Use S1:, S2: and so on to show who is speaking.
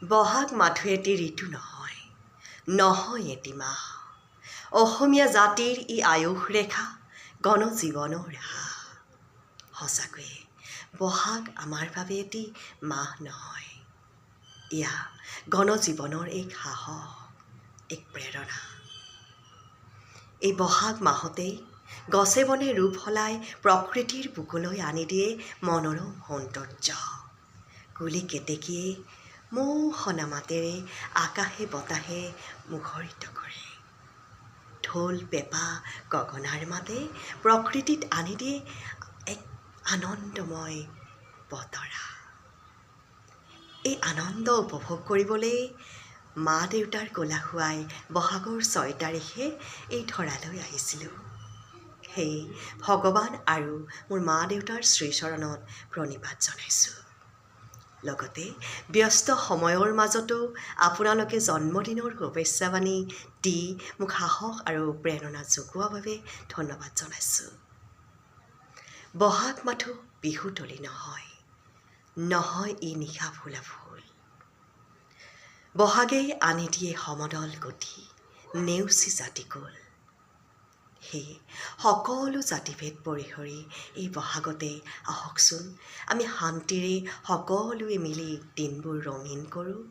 S1: বহাগ মাথো এটি ঋতু নহয়, নহয় এটি মাহ। অসমীয়া জাতিৰ ই আয়ুস ৰেখা, গণজীৱনৰ ৰেখা। সঁচাকৈয়ে বহাগ আমাৰ বাবে এটি মাহ নহয়, ইয়া গণজীৱনৰ এক সাহস, এক প্ৰেৰণা। এই বহাগ মাহতেই গছে বনে ৰূপ সলাই প্ৰকৃতিৰ বুকুলৈ আনি দিয়ে মনোৰম সৌন্দৰ্য। কুলি কেতেকীয়ে মোহনা মাতেৰে আকাশে বতাহে মুখৰিত কৰে। ঢোল পেঁপা গগনাৰ মাতে প্ৰকৃতিত আনি দিয়ে এক আনন্দময় বতৰা। এই আনন্দ উপভোগ কৰিবলৈ মা দেউতাৰ কোলা খুৱাই বহাগৰ 6 তাৰিখে এই ধৰালৈ আহিছিলোঁ। সেয়ে ভগৱান আৰু মোৰ মা দেউতাৰ শ্ৰীচৰণত প্ৰণিপাত জনাইছোঁ। লগতে ব্যস্ত সময়ৰ মাজতো আপোনালোকে জন্মদিনৰ শুভেচ্ছাবাণী দি মোক সাহস আৰু প্ৰেৰণা যোগোৱাৰ বাবে ধন্যবাদ জনাইছোঁ। বহাগ মাথো বিহুতলী নহয়, নহয় ই নিশা ফুলা ফুল। বহাগেই আনি দিয়ে সমদল গতি, নেওচি জাতিকুল। সেয়ে সকলো জাতিভেদ পৰিহৰি এই বহাগতে আহকচোন আমি শান্তিৰে সকলোৱে মিলি দিনবোৰ ৰঙীন কৰোঁ,